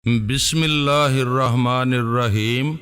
بسم اللہ الرحمن الرحیم۔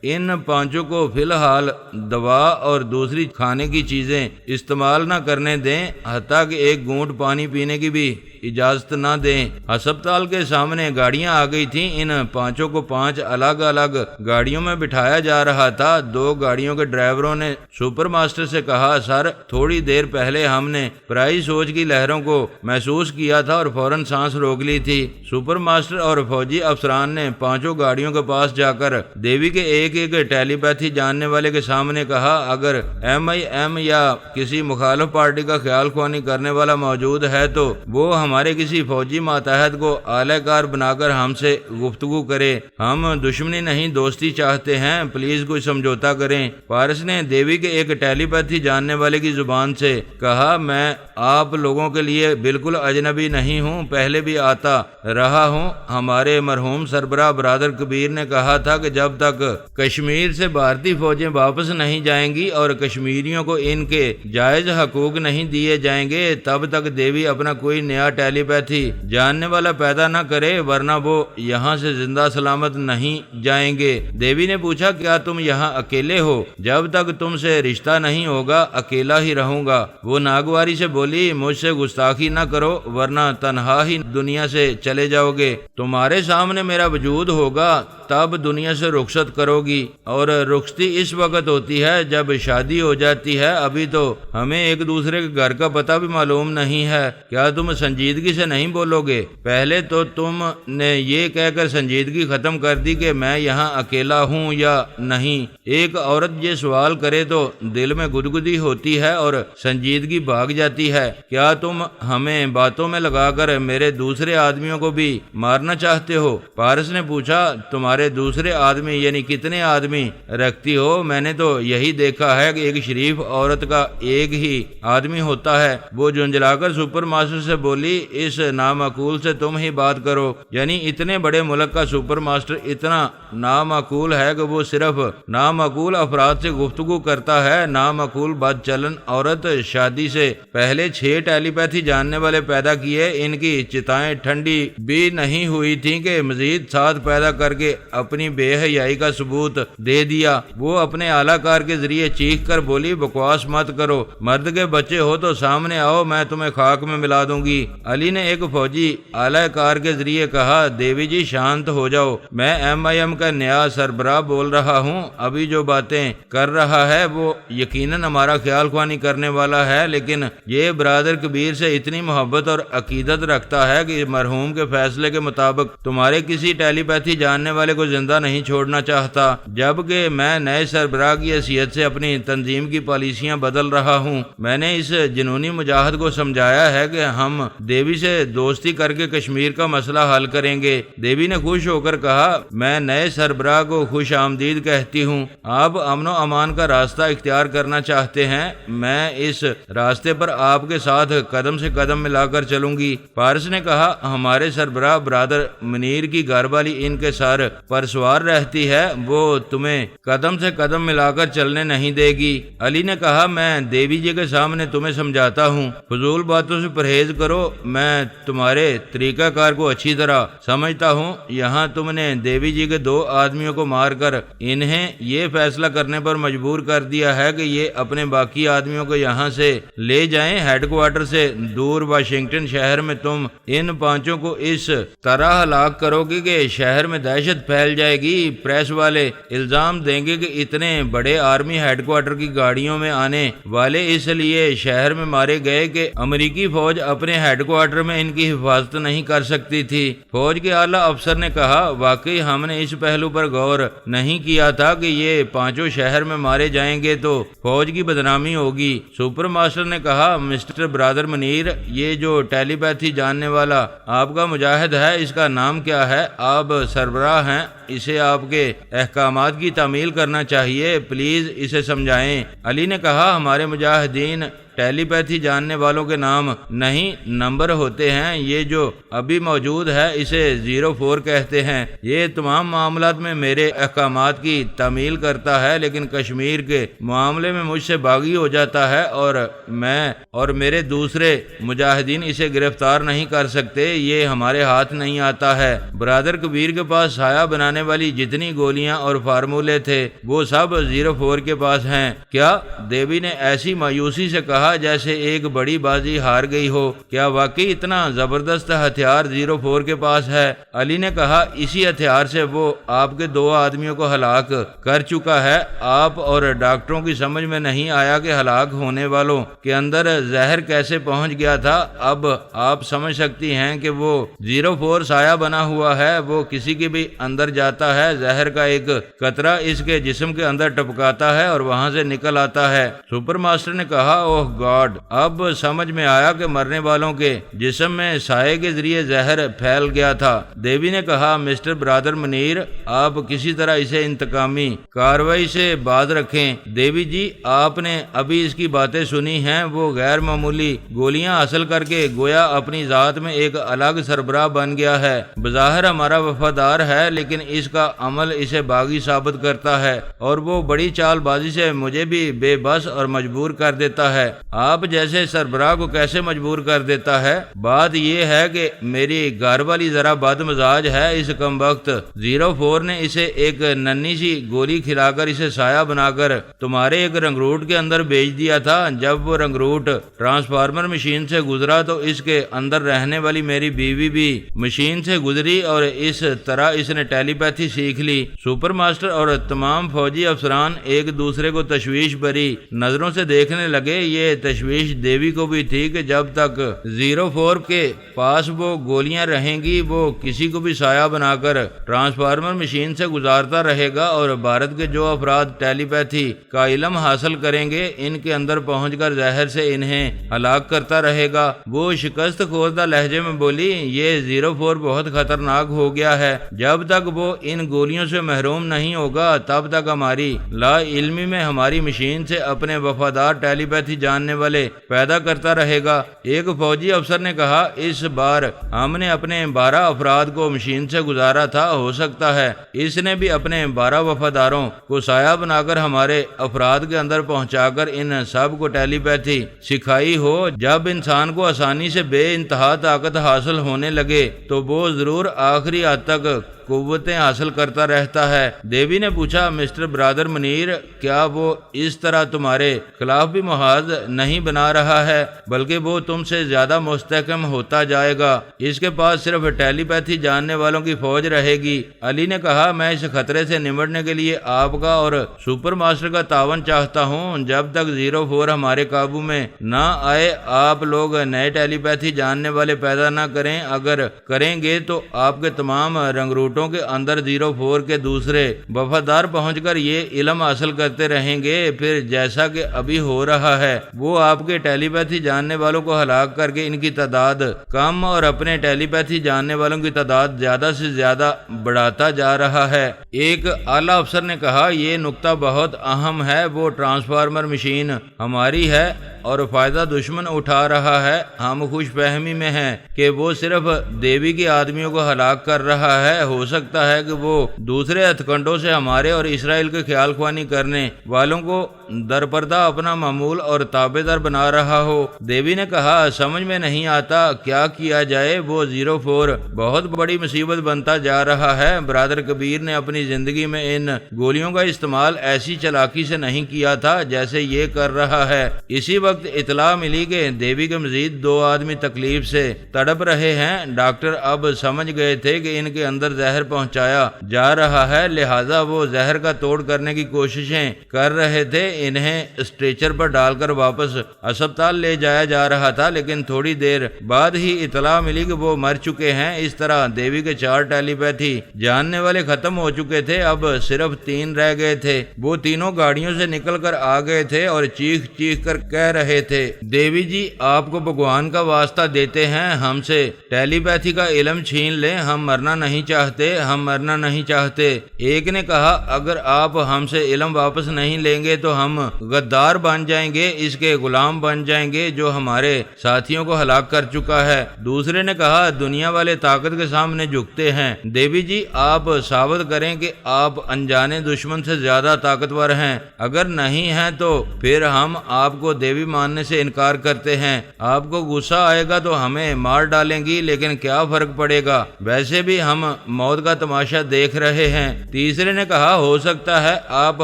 ان پانچوں کو فی الحال دوا اور دوسری کھانے کی چیزیں استعمال نہ کرنے دیں، حتیٰ کہ ایک گھونٹ پانی پینے کی بھی اجازت نہ دیں۔ ہسپتال کے سامنے گاڑیاں آ گئی تھیں۔ ان پانچوں کو 5 الگ الگ گاڑیوں میں بٹھایا جا رہا تھا۔ 2 گاڑیوں کے ڈرائیوروں نے سپر ماسٹر سے کہا، سر تھوڑی دیر پہلے ہم نے پرائی سوچ کی لہروں کو محسوس کیا تھا اور فوراً سانس روک لی تھی۔ سپر ماسٹر اور فوجی افسران نے 5 گاڑیوں کے پاس جا کر دیوی کے ایک ٹیلی پیتھی جاننے والے کے سامنے کہا، اگر MIM یا کسی مخالف پارٹی کا خیال خوانی کرنے والا موجود ہے تو وہ ہمارے کسی فوجی ماتحت کو اعلی کار بنا کر ہم سے گفتگو کرے۔ ہم دشمنی نہیں دوستی چاہتے ہیں، پلیز کوئی سمجھوتا کریں۔ پارس نے دیوی کے ایک ٹیلی پیتھی جاننے والے کی زبان سے کہا، میں آپ لوگوں کے لیے بالکل اجنبی نہیں ہوں، پہلے بھی آتا رہا ہوں۔ ہمارے مرحوم سربراہ برادر کبیر نے کہا تھا کہ جب تک کشمیر سے بھارتی فوجیں واپس نہیں جائیں گی اور کشمیریوں کو ان کے جائز حقوق نہیں دیے جائیں گے، تب تک دیوی اپنا کوئی نیا ٹیلی پیتھی جاننے والا پیدا نہ کرے، ورنہ وہ یہاں سے زندہ سلامت نہیں جائیں گے۔ دیوی نے پوچھا، کیا تم یہاں اکیلے ہو؟ جب تک تم سے رشتہ نہیں ہوگا اکیلا ہی رہوں گا۔ وہ ناگواری سے بولی، مجھ سے گستاخی نہ کرو ورنہ تنہا ہی دنیا سے چلے جاؤ گے۔ تمہارے سامنے میرا وجود ہوگا تب دنیا سے رخصت کرو گی، اور رخصتی اس وقت ہوتی ہے جب شادی ہو جاتی ہے۔ ابھی تو ہمیں ایک دوسرے کے گھر کا پتہ بھی معلوم نہیں ہے۔ کیا تم سنجیدگی سے نہیں بولو گے؟ پہلے تو تم نے یہ کہہ کر سنجیدگی ختم کر دی کہ میں یہاں اکیلا ہوں یا نہیں۔ ایک عورت یہ سوال کرے تو دل میں گدگدی ہوتی ہے اور سنجیدگی بھاگ جاتی ہے۔ کیا تم ہمیں باتوں میں لگا کر میرے دوسرے آدمیوں کو بھی مارنا چاہتے ہو؟ پارس نے پوچھا، تمہارے دوسرے آدمی یعنی کتنے آدمی رکھتی ہو؟ میں نے تو یہی دیکھا ہے کہ ایک شریف عورت کا ایک ہی آدمی ہوتا ہے۔ وہ جھنجھلا کر سپر ماسٹر سے بولی، اس نامعقول سے تم ہی بات کرو۔ یعنی اتنے بڑے ملک کا سپر ماسٹر اتنا نامعقول ہے کہ وہ صرف نامعقول افراد سے گفتگو کرتا ہے۔ نامعقول بد چلن عورت، شادی سے پہلے 6 ٹیلی پیتھی جاننے والے پیدا کیے، ان کی چتائیں ٹھنڈی بھی نہیں ہوئی تھیں کہ مزید 7 پیدا کر کے اپنی بے حیائی کا ثبوت دے دیا۔ وہ اپنے اعلی کار کے ذریعے چیخ کر بولی، بکواس مت کرو، مرد کے بچے ہو تو سامنے آؤ، میں تمہیں خاک میں ملا دوں گی۔ علی نے ایک فوجی اعلی کار کے ذریعے کہا، دیوی جی شانت ہو جاؤ، میں MIM کا نیا سربراہ بول رہا ہوں۔ ابھی جو باتیں کر رہا ہے وہ یقیناً ہمارا خیال خوانی کرنے والا ہے، لیکن یہ برادر کبیر سے اتنی محبت اور عقیدت رکھتا ہے کہ مرحوم کے فیصلے کے مطابق تمہارے کسی ٹیلی پیتھی جاننے والے کو زندہ نہیں چھوڑنا چاہتا، جبکہ میں نئے سربراہ کی حیثیت سے اپنی تنظیم کی پالیسیاں بدل رہا ہوں۔ میں نے اس جنونی مجاہد کو سمجھایا ہے کہ ہم دیوی سے دوستی کر کے کشمیر کا مسئلہ حل کریں گے۔ دیوی نے خوش ہو کر کہا، میں نئے سربراہ کو خوش آمدید کہتی ہوں۔ آپ امن و امان کا راستہ اختیار کرنا چاہتے ہیں، میں اس راستے پر آپ کے ساتھ قدم سے قدم ملا کر چلوں گی۔ پارس نے کہا، ہمارے سربراہ برادر منیر کی گھر والی ان کے سر پر سوار رہتی ہے، وہ تمہیں قدم سے قدم ملا کر چلنے نہیں دے گی۔ علی نے کہا، میں دیوی جی کے سامنے تمہیں سمجھاتا ہوں، فضول باتوں سے پرہیز کرو، میں تمہارے طریقہ کار کو اچھی طرح سمجھتا ہوں۔ یہاں تم نے دیوی جی کے 2 آدمیوں کو مار کر انہیں یہ فیصلہ کرنے پر مجبور کر دیا ہے کہ یہ اپنے باقی آدمیوں کو یہاں سے لے جائیں۔ ہیڈ کوارٹر سے دور واشنگٹن شہر میں تم ان 5 کو اس طرح ہلاک کرو گے کہ شہر میں دہشت پھیل جائے گی۔ پریس والے الزام دیں گے کہ اتنے بڑے آرمی ہیڈ کوارٹر کی گاڑیوں میں آنے والے اس لیے شہر میں مارے گئے کہ امریکی فوج اپنے ہیڈ کوارٹر میں ان کی حفاظت نہیں کر سکتی تھی۔ فوج کے اعلیٰ افسر نے کہا، واقعی ہم نے اس پہلو پر غور نہیں کیا تھا کہ یہ 5 شہر میں مارے جائیں گے تو فوج کی بدنامی ہوگی۔ سپر ماسٹر نے کہا، مسٹر برادر منیر، یہ جو ٹیلی پیتھی جاننے والا آپ کا مجاہد ہے، اس کا نام کیا ہے؟ آپ سربراہ ہیں، اسے آپ کے احکامات کی تعمیل کرنا چاہیے، پلیز اسے سمجھائیں۔ علی نے کہا، ہمارے مجاہدین ٹیلی پیتھی جاننے والوں کے نام نہیں نمبر ہوتے ہیں، یہ جو ابھی موجود ہے اسے 04 کہتے ہیں۔ یہ تمام معاملات میں میرے احکامات کی تعمیل کرتا ہے، لیکن کشمیر کے معاملے میں مجھ سے باغی ہو جاتا ہے اور میں اور میرے دوسرے مجاہدین اسے گرفتار نہیں کر سکتے، یہ ہمارے ہاتھ نہیں آتا ہے۔ برادر کبیر کے پاس سایہ بنانے والی جتنی گولیاں اور فارمولے تھے وہ سب 04 کے پاس ہیں۔ کیا؟ دیوی نے ایسی مایوسی سے کہا جیسے ایک بڑی بازی ہار گئی ہو۔ کیا واقعی اتنا زبردست ہتھیار 04 کے پاس ہے؟ علی نے کہا، اسی ہتھیار سے وہ آپ کے 2 آدمیوں کو ہلاک کر چکا ہے۔ آپ اور ڈاکٹروں کی سمجھ میں نہیں آیا کہ ہلاک ہونے والوں کے اندر زہر کیسے پہنچ گیا تھا۔ اب آپ سمجھ سکتی ہیں کہ وہ 04 سایہ بنا ہوا ہے، وہ کسی کے بھی اندر جاتا ہے، زہر کا ایک قطرہ اس کے جسم کے اندر ٹپکاتا ہے اور وہاں سے نکل آتا ہے۔ سپر ماسٹر نے کہا، اوہ گاڈ، اب سمجھ میں آیا کہ مرنے والوں کے جسم میں سائے کے ذریعے زہر پھیل گیا تھا۔ دیوی نے کہا، مسٹر برادر منیر، آپ کسی طرح اسے انتقامی کارروائی سے باز رکھیں۔ دیوی جی، آپ نے ابھی اس کی باتیں سنی ہیں، وہ غیر معمولی گولیاں حاصل کر کے گویا اپنی ذات میں ایک الگ سربراہ بن گیا ہے۔ بظاہر ہمارا وفادار ہے، لیکن اس کا عمل اسے باغی ثابت کرتا ہے اور وہ بڑی چال بازی سے مجھے بھی بے بس اور مجبور کر دیتا ہے۔ آپ جیسے سربراہ کو کیسے مجبور کر دیتا ہے؟ بات یہ ہے کہ میری گھر والی ذرا بد مزاج ہے، اس کم وقت 04 نے اسے ایک ننھی سی گولی کھلا کر اسے سایہ بنا کر تمہارے ایک رنگروٹ کے اندر بھیج دیا تھا۔ جب وہ رنگروٹ ٹرانسفارمر مشین سے گزرا تو اس کے اندر رہنے والی میری بیوی بھی مشین سے گزری اور اس طرح اس نے ٹیلی پیتھی سیکھ لی۔ سپر ماسٹر اور تمام فوجی افسران ایک دوسرے کو تشویش بھری نظروں سے دیکھنے لگے۔ یہ تشویش دیوی کو بھی تھی کہ جب تک 04 کے پاس وہ گولیاں رہیں گی وہ کسی کو بھی سایہ بنا کر ٹرانسفارمر مشین سے گزارتا رہے گا، اور بھارت کے جو افراد ٹیلی پیتھی کا علم حاصل کریں گے ان کے اندر پہنچ کر زہر سے انہیں ہلاک کرتا رہے گا۔ وہ شکست خوردہ لہجے میں بولی، یہ 04 بہت خطرناک ہو گیا ہے، جب تک وہ ان گولیوں سے محروم نہیں ہوگا تب تک ہماری لا علمی میں ہماری مشین سے اپنے وفادار ٹیلی پیتھی جاننے والے پیدا کرتا رہے گا۔ ایک فوجی افسر نے کہا، اس بار ہم نے اپنے 12 افراد کو مشین سے گزارا تھا، ہو سکتا ہے اس نے بھی اپنے 12 وفاداروں کو سایہ بنا کر ہمارے افراد کے اندر پہنچا کر ان سب کو ٹیلی پیتھی سکھائی ہو۔ جب انسان کو آسانی سے بے انتہا طاقت حاصل ہونے لگے تو وہ ضرور آخری حد تک قوتیں حاصل کرتا رہتا ہے۔ دیوی نے پوچھا، مسٹر برادر منیر، کیا وہ اس طرح تمہارے خلاف بھی محاذ نہیں بنا رہا ہے، بلکہ وہ تم سے زیادہ مستحکم ہوتا جائے گا؟ اس کے پاس صرف ٹیلی پیتھی جاننے والوں کی فوج رہے گی۔ علی نے کہا، میں اس خطرے سے نمٹنے کے لیے آپ کا اور سپر ماسٹر کا تعاون چاہتا ہوں۔ جب تک 04 ہمارے قابو میں نہ آئے آپ لوگ نئے ٹیلی پیتھی جاننے والے پیدا نہ کریں۔ اگر کریں گے تو آپ کے تمام رنگروٹ کے اندر 04 کے دوسرے وفادار پہنچ کر یہ علم حاصل کرتے رہیں گے، پھر جیسا کہ ابھی ہو رہا ہے وہ آپ کے ٹیلی پیتھی جاننے والوں کو ہلاک کر کے ان کی تعداد کم اور اپنے ٹیلی پیتھی جاننے والوں کی تعداد زیادہ سے زیادہ بڑھاتا جا رہا ہے۔ ایک اعلیٰ افسر نے کہا، یہ نقطہ بہت اہم ہے، وہ ٹرانسفارمر مشین ہماری ہے اور فائدہ دشمن اٹھا رہا ہے۔ ہم خوش فہمی میں ہیں کہ وہ صرف دیوی کے آدمیوں کو ہلاک کر رہا ہے، ہو سکتا ہے کہ وہ دوسرے ہتھ کنڈوں سے ہمارے اور اسرائیل کے خیال خوانی کرنے والوں کو درپردہ اپنا معمول اور تابع دار بنا رہا ہو۔ دیوی نے کہا، سمجھ میں نہیں آتا کیا کیا جائے، وہ 04 بہت بڑی مصیبت بنتا جا رہا ہے۔ برادر کبیر نے اپنی زندگی میں ان گولیوں کا استعمال ایسی چلاکی سے نہیں کیا تھا جیسے یہ کر رہا ہے۔ اسی وقت اطلاع ملی کہ دیوی کے مزید 2 آدمی تکلیف سے تڑپ رہے ہیں۔ ڈاکٹر اب سمجھ گئے تھے کہ ان کے اندر زہر پہنچایا جا رہا ہے، لہذا وہ زہر کا توڑ کرنے کی کوششیں کر رہے تھے۔ انہیں اسٹریچر پر ڈال کر واپس ہسپتال لے جایا جا رہا تھا، لیکن تھوڑی دیر بعد ہی اطلاع ملی کہ وہ مر چکے ہیں۔ اس طرح دیوی کے 4 ٹیلی پیتھی جاننے والے ختم ہو چکے تھے، اب صرف 3 رہ گئے تھے۔ وہ تینوں گاڑیوں سے نکل کر آ گئے تھے اور چیخ چیخ کر کہہ رہے رہے تھے۔ دیوی جی آپ کو بھگوان کا واسطہ دیتے ہیں ہم سے ٹیلی پیتھی کا علم چھین لیں، ہم مرنا نہیں چاہتے، ہم مرنا نہیں چاہتے۔ ایک نے کہا اگر آپ ہم سے علم واپس نہیں لیں گے تو ہم غدار بن جائیں گے، اس کے غلام بن جائیں گے جو ہمارے ساتھیوں کو ہلاک کر چکا ہے۔ دوسرے نے کہا دنیا والے طاقت کے سامنے جھکتے ہیں، دیوی جی آپ ثابت کریں کہ آپ انجانے دشمن سے زیادہ طاقتور ہیں، اگر نہیں ہیں تو پھر ہم آپ کو دیوی ماننے سے انکار کرتے ہیں۔ آپ کو غصہ آئے گا تو ہمیں مار ڈالیں گی، لیکن کیا فرق پڑے گا، ویسے بھی ہم موت کا تماشا دیکھ رہے ہیں۔ تیسرے نے کہا ہو سکتا ہے آپ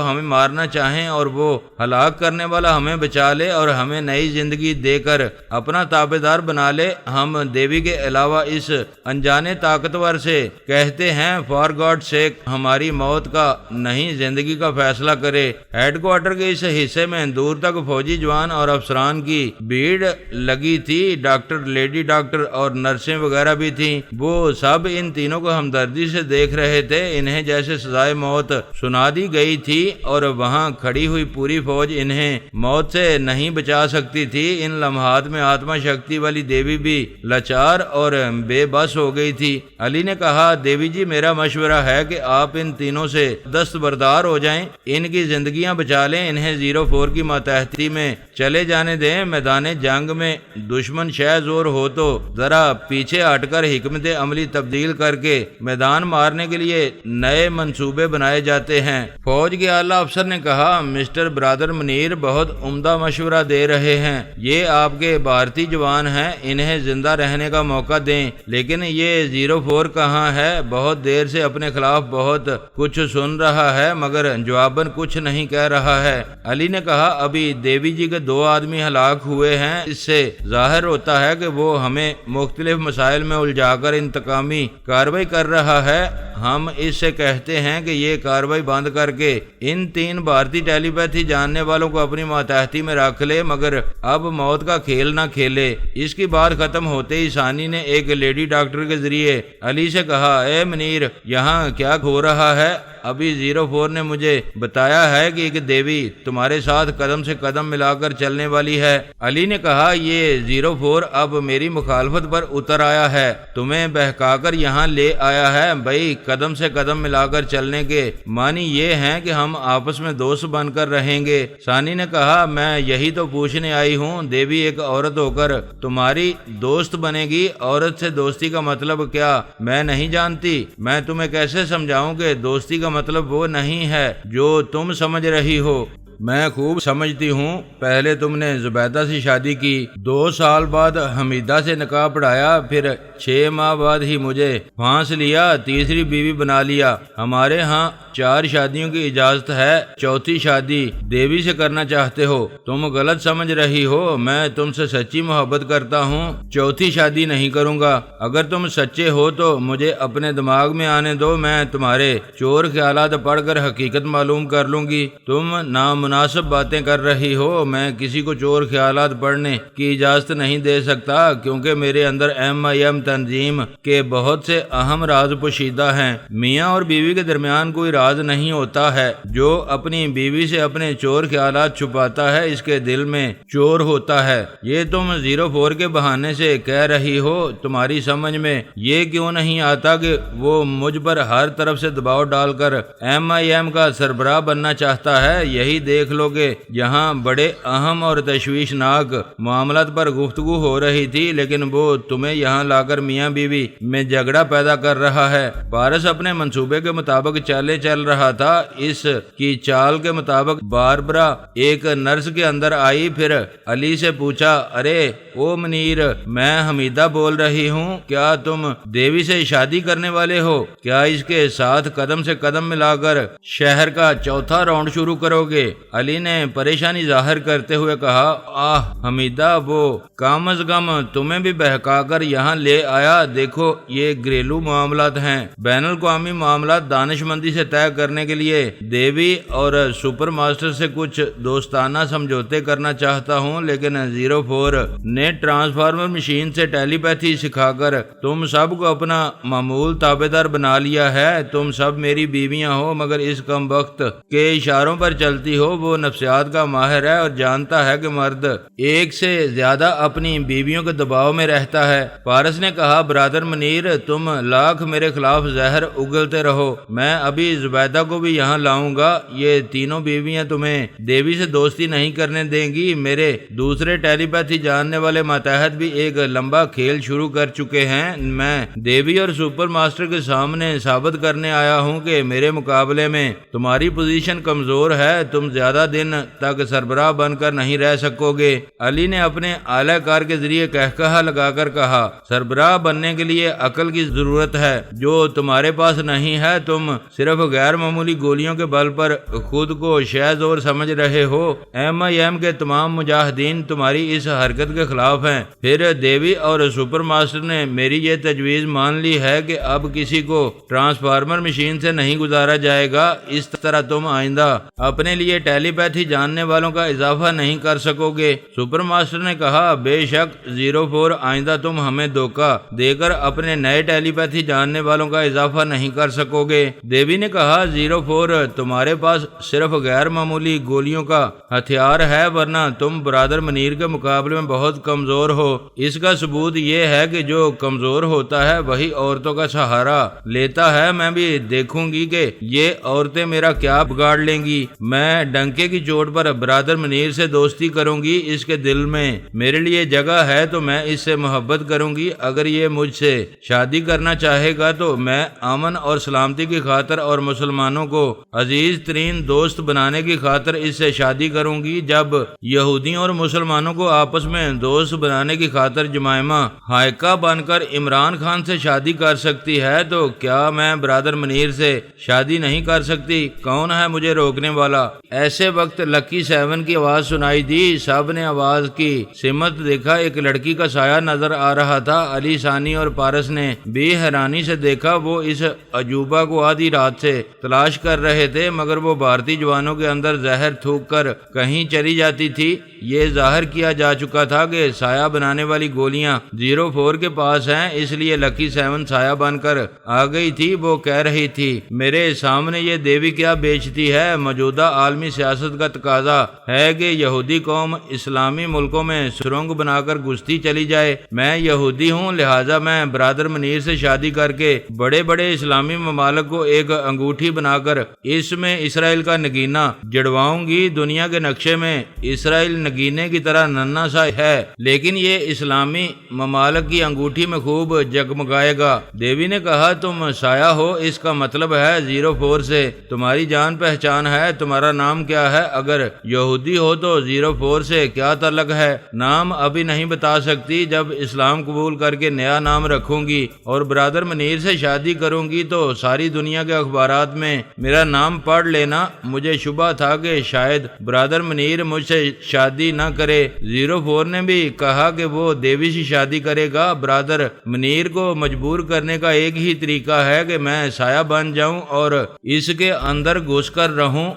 ہمیں مارنا چاہیں اور وہ ہلاک کرنے والا ہمیں بچا لے اور ہمیں نئی زندگی دے کر اپنا تابعدار بنا لے۔ ہم دیوی کے علاوہ اس انجانے طاقتور سے کہتے ہیں فار گاڈ سیک ہماری موت کا نہیں زندگی کا فیصلہ کرے۔ ہیڈ کوارٹر کے اس حصے میں دور تک فوجی جوان اور افسران کی بھیڑ لگی تھی، ڈاکٹر، لیڈی ڈاکٹر اور نرسیں وغیرہ بھی تھیں۔ وہ سب ان تینوں کو ہمدردی سے دیکھ رہے تھے، انہیں جیسے سزائے موت سنا دی گئی تھی اور وہاں کھڑی ہوئی پوری فوج انہیں موت سے نہیں بچا سکتی تھی۔ ان لمحات میں آتما شکتی والی دیوی بھی لاچار اور بے بس ہو گئی تھی۔ علی نے کہا دیوی جی میرا مشورہ ہے کہ آپ ان تینوں سے دستبردار ہو جائیں، ان کی زندگیاں بچا لیں، انہیں 04 کی ماتحتی میں چلے جانے دیں۔ میدان جنگ میں دشمن شہ زور ہو تو ذرا پیچھے ہٹ کر حکمت عملی تبدیل کر کے میدان مارنے کے لیے نئے منصوبے بنائے جاتے ہیں۔ فوج کے اعلیٰ افسر نے کہا مسٹر برادر منیر بہت عمدہ مشورہ دے رہے ہیں، یہ آپ کے بھارتی جوان ہیں، انہیں زندہ رہنے کا موقع دیں، لیکن یہ 04 کہاں ہے، بہت دیر سے اپنے خلاف بہت کچھ سن رہا ہے مگر جواباً کچھ نہیں کہہ رہا ہے۔ علی نے کہا ابھی دیوی جی کے 2 آدمی ہلاک ہوئے ہیں، اس سے ظاہر ہوتا ہے کہ وہ ہمیں مختلف مسائل میں الجھا کر انتقامی کارروائی کر رہا ہے۔ ہم اس سے کہتے ہیں کہ یہ کارروائی بند کر کے ان 3 بھارتی ٹیلی پیتھی جاننے والوں کو اپنی ماتحتی میں رکھ لے، مگر اب موت کا کھیل نہ کھیلے۔ اس کی بات ختم ہوتے ہی ثانی نے ایک لیڈی ڈاکٹر کے ذریعے علی سے کہا اے منیر یہاں کیا ہو رہا ہے؟ ابھی 04 نے مجھے بتایا ہے کہ ایک دیوی تمہارے ساتھ قدم سے قدم ملا کر چلنے والی ہے۔ علی نے کہا یہ 04 اب میری مخالفت پر اتر آیا ہے، تمہیں بہکا کر یہاں لے آیا ہے۔ بھائی قدم سے قدم ملا کر چلنے کے معنی یہ ہیں کہ ہم آپس میں دوست بن کر رہیں گے۔ ثانی نے کہا میں یہی تو پوچھنے آئی ہوں، دیوی ایک عورت ہو کر تمہاری دوست بنے گی، عورت سے دوستی کا مطلب کیا میں نہیں جانتی؟ میں تمہیں کیسے سمجھاؤں کہ دوستی کا مطلب وہ نہیں ہے جو تم سمجھ رہی ہو؟ میں خوب سمجھتی ہوں، پہلے تم نے زبیدہ سے شادی کی، 2 سال بعد حمیدہ سے نکاح پڑھایا، پھر 6 ماہ بعد ہی مجھے پھانس لیا، تیسری بیوی بنا لیا۔ ہمارے ہاں 4 شادیوں کی اجازت ہے، 4تھی شادی دیوی سے کرنا چاہتے ہو، تم غلط سمجھ رہی ہو، میں تم سے سچی محبت کرتا ہوں، 4تھی شادی نہیں کروں گا۔ اگر تم سچے ہو تو مجھے اپنے دماغ میں آنے دو، میں تمہارے چور خیالات پڑھ کر حقیقت معلوم کر لوں گی۔ تم نامناسب باتیں کر رہی ہو، میں کسی کو چور خیالات پڑھنے کی اجازت نہیں دے سکتا، کیونکہ میرے اندر MIM تنظیم کے بہت سے اہم راز پوشیدہ ہیں۔ میاں اور بیوی کے درمیان کوئی راز نہیں ہوتا ہے، جو اپنی بیوی سے اپنے چور خیالات چھپاتا ہے اس کے دل میں چور ہوتا ہے۔ یہ تم 04 کے بہانے سے کہہ رہی ہو، تمہاری سمجھ میں یہ کیوں نہیں آتا کہ وہ مجھ پر ہر طرف سے دباؤ ڈال کر MIM کا سربراہ بننا چاہتا ہے؟ یہی دیکھ لو کہ یہاں بڑے اہم اور تشویشناک معاملات پر گفتگو ہو رہی تھی، لیکن وہ تمہیں یہاں لا کر میاں بیوی میں جھگڑا پیدا کر رہا ہے۔ پارس اپنے منصوبے کے مطابق چل رہا تھا، اس کی چال کے مطابق باربرا ایک نرس کے اندر آئی، پھر علی سے پوچھا ارے او منیر میں حمیدہ بول رہی ہوں، کیا تم دیوی سے شادی کرنے والے ہو؟ کیا اس کے ساتھ قدم سے قدم ملا کر شہر کا 4تھا راؤنڈ شروع کرو گے؟ علی نے پریشانی ظاہر کرتے ہوئے کہا آہ حمیدہ وہ کم از کم تمہیں بھی بہکا کر یہاں لے آیا، دیکھو یہ گھریلو معاملات ہیں، بین الاقوامی معاملات دانش مندی سے طے کرنے کے لیے دیوی اور سپر ماسٹر سے کچھ دوستانہ سمجھوتے کرنا چاہتا ہوں، لیکن 04 نے ٹرانسفارمر مشین سے ٹیلی پیتھی سکھا کر تم سب کو اپنا معمول تابعدار بنا لیا ہے۔ تم سب میری بیویاں ہو مگر اس کم وقت کے اشاروں پر چلتی ہو، وہ نفسیات کا ماہر ہے اور جانتا ہے کہ مرد ایک سے زیادہ اپنی بیویوں کے دباؤ میں رہتا ہے۔ پارس نے کہا برادر منیر تم لاکھ میرے خلاف زہر اگلتے رہو، میں ابھی زبیدہ کو بھی یہاں لاؤں گا، یہ تینوں بیویاں تمہیں دیوی سے دوستی نہیں کرنے دیں گی۔ میرے دوسرے ٹیلی پیتھی جاننے والے ماتحت بھی ایک لمبا کھیل شروع کر چکے ہیں، میں دیوی اور سپر ماسٹر کے سامنے ثابت کرنے آیا ہوں کہ میرے مقابلے میں تمہاری پوزیشن کمزور ہے، تم زیادہ دن تک سربراہ بن کر نہیں رہ سکو گے۔ علی نے اپنے اعلی کار کے ذریعے کہا لگا کر کہا سربراہ بننے کے لیے عقل کی ضرورت ہے جو تمہارے پاس نہیں ہے، تم صرف غیر معمولی گولیوں کے بل پر خود کو شہ زور سمجھ رہے ہو۔ ایم آئی ایم کے تمام مجاہدین تمہاری اس حرکت کے خلاف ہیں۔ پھر دیوی اور سپر ماسٹر نے میری یہ تجویز مان لی ہے کہ اب کسی کو ٹرانسفارمر مشین سے نہیں گزارا جائے گا، اس طرح تم آئندہ اپنے لیے ٹیلی پیتھی جاننے والوں کا اضافہ نہیں کر سکو گے۔ سپر ماسٹر نے کہا بے شک 04 آئندہ تم ہمیں دھوکہ دے کر اپنے نئے ٹیلی پیتھی جاننے والوں کا اضافہ نہیں کر سکو گے۔ دیوی نے کہا 04 تمہارے پاس صرف غیر معمولی گولیوں کا ہتھیار ہے، ورنہ تم برادر منیر کے مقابلے میں بہت کمزور ہو۔ اس کا ثبوت یہ ہے کہ جو کمزور ہوتا ہے وہی عورتوں کا سہارا لیتا ہے۔ میں بھی دیکھوں گی کہ یہ عورتیں میرا کیا بگاڑ لیں گی۔ میں ڈنکے کی چوٹ پر برادر منیر سے دوستی کروں گی، اس کے دل میں میرے لیے جگہ ہے تو میں اس سے محبت کروں گی۔ اگر یہ مجھ سے شادی کرنا چاہے گا تو میں امن اور سلامتی کی خاطر اور مسلمانوں کو عزیز ترین دوست بنانے کی خاطر اس سے شادی کروں گی۔ جب یہودیوں اور مسلمانوں کو آپس میں دوست بنانے کی خاطر جمائمہ حائقہ بن کر عمران خان سے شادی کر سکتی ہے تو کیا میں برادر منیر سے شادی نہیں کر سکتی؟ کون ہے مجھے روکنے والا؟ ایسے وقت لکی 7 کی آواز سنائی دی۔ سب نے آواز کی سمت دیکھا، ایک لڑکی کا سایہ نظر آ رہا تھا۔ علی ثانی اور پارس نے بھی حیرانی سے دیکھا، وہ اس عجوبہ کو آدھی رات سے تلاش کر رہے تھے مگر وہ بھارتی جوانوں کے اندر زہر تھوک کر کہیں چلی جاتی تھی۔ یہ ظاہر کیا جا چکا تھا کہ سایہ بنانے والی گولیاں 04 کے پاس ہیں، اس لیے لکی 7 سایہ بن کر آ گئی تھی۔ وہ کہہ رہی تھی میرے سامنے یہ دیوی کیا بیچتی ہے؟ موجودہ عالمی سیاست کا تقاضا ہے کہ یہودی قوم اسلامی ملکوں میں سرنگ بنا کر گھستی چلی جائے۔ میں یہودی ہوں، لہٰذا میں برادر منیر سے شادی کر کے بڑے بڑے اسلامی ممالک کو ایک انگوٹھی بنا کر اس میں اسرائیل کا نگینہ جڑواؤں گی۔ دنیا کے نقشے میں اسرائیل نگینے کی طرح ننھا سا ہے، لیکن یہ اسلامی ممالک کی انگوٹھی میں خوب جگمگائے گا۔ دیوی نے کہا تم سایہ ہو، اس کا مطلب ہے 04 سے تمہاری جان پہچان ہے۔ تمہارا نام کیا ہے؟ اگر یہودی ہو تو 04 سے کیا تعلق ہے؟ نام ابھی نہیں بتا سکتی، جب اسلام قبول کر کے نیا نام رکھوں گی اور برادر منیر سے شادی کروں گی تو ساری دنیا کے اخبارات میں میرا نام پڑھ لینا۔ مجھے شبہ تھا کہ شاید برادر منیر مجھ سے شادی نہ کرے۔ 04 نے بھی کہا کہ وہ دیوی سے شادی کرے گا۔ برادر منیر کو مجبور کرنے کا ایک ہی طریقہ ہے کہ میں سایہ بن جاؤں اور اس کے اندر گھس کر رہوں۔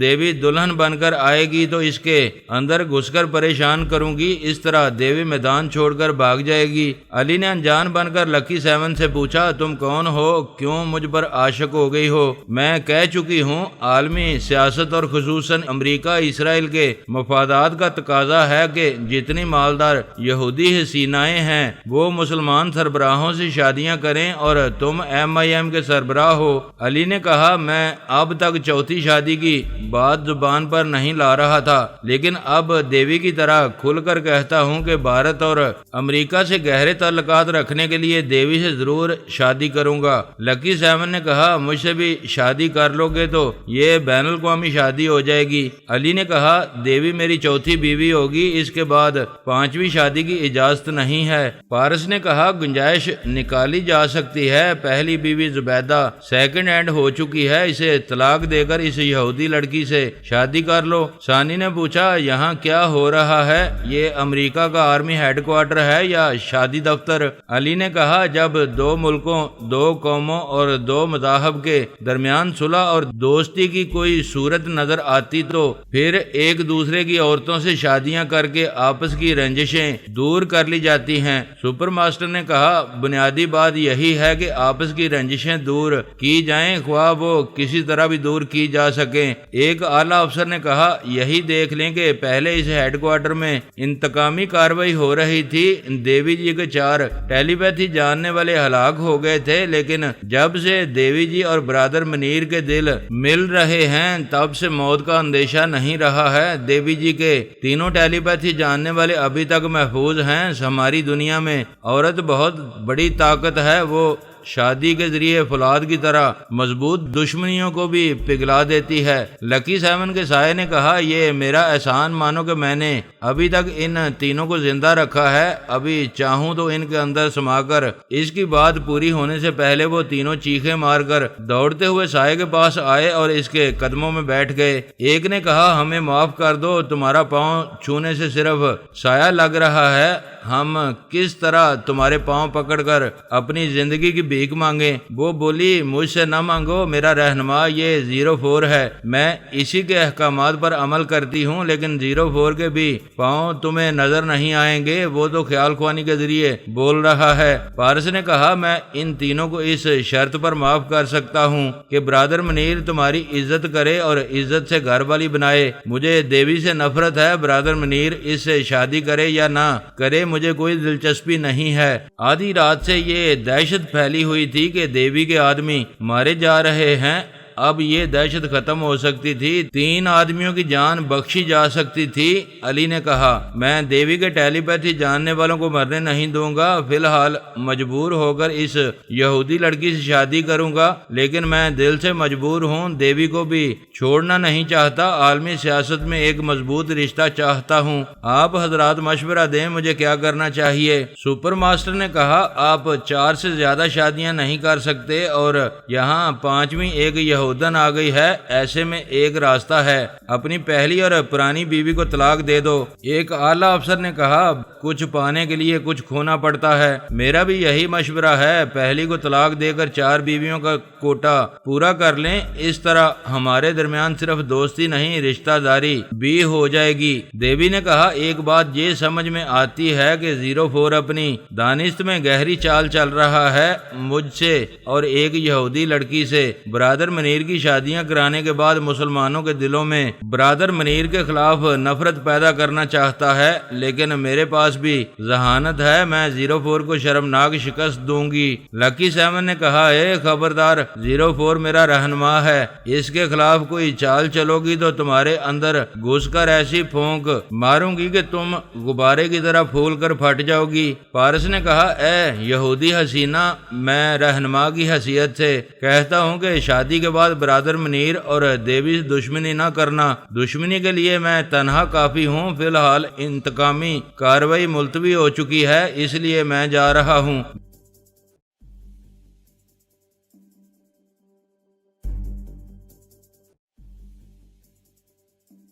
دیوی دلہن بن کر آئے گی تو اس کے اندر گھس کر پریشان کروں گی، اس طرح دیوی میدان چھوڑ کر بھاگ جائے گی۔ علی نے انجان بن کر لکی 7 سے پوچھا تم کون ہو؟ کیوں مجھ پر عاشق ہو گئی ہو؟ میں کہہ چکی ہوں عالمی سیاست اور خصوصاً امریکہ اسرائیل کے مفادات کا تقاضا ہے کہ جتنی مالدار یہودی حسینائیں ہیں وہ مسلمان سربراہوں سے شادیاں کریں، اور تم ایم آئی ایم کے سربراہ ہو۔ علی نے کہا میں اب تک چوتھی شادی کی بات زبان پر نہیں لا رہا تھا، لیکن اب دیوی کی طرح کھل کر کہتا ہوں کہ بھارت اور امریکہ سے گہرے تعلقات رکھنے کے لیے دیوی سے ضرور شادی کروں گا۔ لکی 7 نے کہا مجھ سے بھی شادی کر لو گے تو یہ بین الاقوامی شادی ہو جائے گی۔ علی نے کہا دیوی میری چوتھی بیوی ہوگی، اس کے بعد 5ویں شادی کی اجازت نہیں ہے۔ پارس نے کہا گنجائش نکالی جا سکتی ہے، پہلی بیوی زبیدہ سیکنڈ ہینڈ ہو چکی ہے، اسے طلاق دے کر اس یہودی لڑکی سے شادی کر لو۔ ثانی نے پوچھا یہاں کیا ہو رہا ہے؟ یہ امریکہ کا آرمی ہیڈ کوارٹر ہے یا شادی دفتر؟ علی نے کہا جب 2 ملکوں، 2 قوموں اور 2 مذاہب کے درمیان صلح اور دوستی کی کوئی صورت نظر آتی تو پھر ایک دوسرے کی عورتوں سے شادیاں کر کے آپس کی رنجشیں دور کر لی جاتی ہیں۔ سپر ماسٹر نے کہا بنیادی بات یہی ہے کہ آپس کی رنجشیں دور کی جائیں، خواہ وہ کسی طرح بھی دور کی جا سکیں۔ ایک اعلیٰ افسر نے کہا یہی دیکھ لیں کہ پہلے اس ہیڈ کوارٹر میں انتقامی کارروائی ہو رہی تھی، دیوی جی کے 4 ٹیلی پیتھی جاننے والے ہلاک ہو گئے تھے، لیکن جب سے دیوی جی اور برادر منیر کے دل مل رہے ہیں تب سے موت کا اندیشہ نہیں رہا ہے۔ دیوی جی کے تینوں ٹیلی پیتھی جاننے والے ابھی تک محفوظ ہیں۔ ہماری دنیا میں عورت بہت بڑی طاقت ہے، وہ شادی کے ذریعے فولاد کی طرح مضبوط دشمنیوں کو بھی پگھلا دیتی ہے۔ لکی 7 کے سائے نے کہا یہ میرا احسان مانو کہ میں نے ابھی تک ان تینوں کو زندہ رکھا ہے، ابھی چاہوں تو ان کے اندر سما کر اس کی بات پوری ہونے سے پہلے وہ تینوں چیخیں مار کر دوڑتے ہوئے سائے کے پاس آئے اور اس کے قدموں میں بیٹھ گئے۔ ایک نے کہا ہمیں معاف کر دو، تمہارا پاؤں چھونے سے صرف سایہ لگ رہا ہے، ہم کس طرح تمہارے پاؤں پکڑ کر اپنی زندگی کی بھیک مانگیں؟ وہ بولی مجھ سے نہ مانگو، میرا رہنما یہ 04 ہے، میں اسی کے احکامات پر عمل کرتی ہوں، لیکن 04 کے بھی پاؤں تمہیں نظر نہیں آئیں گے، وہ تو خیال خوانی کے ذریعے بول رہا ہے۔ پارس نے کہا میں ان تینوں کو اس شرط پر معاف کر سکتا ہوں کہ برادر منیر تمہاری عزت کرے اور عزت سے گھر والی بنائے۔ مجھے دیوی سے نفرت ہے، برادر منیر اس سے شادی کرے یا نہ کرے مجھے کوئی دلچسپی نہیں ہے۔ آدھی رات سے یہ دہشت پھیلی ہوئی تھی کہ دیوی کے آدمی مارے جا رہے ہیں، اب یہ دہشت ختم ہو سکتی تھی، 3 آدمیوں کی جان بخشی جا سکتی تھی۔ علی نے کہا میں دیوی کے ٹیلی پیتھی جاننے والوں کو مرنے نہیں دوں گا، فی الحال مجبور ہو کر اس یہودی لڑکی سے شادی کروں گا، لیکن میں دل سے مجبور ہوں، دیوی کو بھی چھوڑنا نہیں چاہتا، عالمی سیاست میں ایک مضبوط رشتہ چاہتا ہوں، آپ حضرات مشورہ دیں مجھے کیا کرنا چاہیے۔ سپر ماسٹر نے کہا آپ 4 سے زیادہ شادیاں نہیں کر سکتے اور یہاں 5ویں ایک یہودن آ گئی ہے، ایسے میں ایک راستہ ہے، اپنی پہلی اور پرانی بیوی کو طلاق دے دو۔ ایک اعلیٰ افسر نے کہا کچھ پانے کے لیے کچھ کھونا پڑتا ہے، میرا بھی یہی مشورہ ہے، پہلی کو طلاق دے کر 4 بیویوں کا کوٹا پورا کر لیں، اس طرح ہمارے درمیان صرف دوستی نہیں رشتہ داری بھی ہو جائے گی۔ دیوی نے کہا ایک بات یہ سمجھ میں آتی ہے کہ 04 اپنی دانست میں گہری چال چل رہا ہے، مجھ سے اور ایک یہودی لڑکی سے برادر منیر کی شادیاں کرانے کے بعد مسلمانوں کے دلوں میں برادر منیر کے خلاف نفرت پیدا کرنا چاہتا ہے، لیکن میرے پاس بھی ذہانت ہے، میں 04 کو شرمناک شکست دوں گی۔ لکی 7 نے کہا اے خبردار، 04 میرا رہنما ہے، اس کے خلاف کوئی چال چلو گی تو تمہارے اندر گھس کر ایسی پھونک ماروں گی کہ تم غبارے کی طرح پھول کر پھٹ جاؤ گی۔ پارس نے کہا اے یہودی حسینہ، میں رہنما کی حیثیت سے کہتا ہوں کہ شادی کے بعد برادر منیر اور دیوی سے دشمنی نہ کرنا، دشمنی کے لیے میں تنہا کافی ہوں، فی الحال انتقامی کارروائی ملتوی ہو چکی ہے، اس لیے میں جا رہا ہوں۔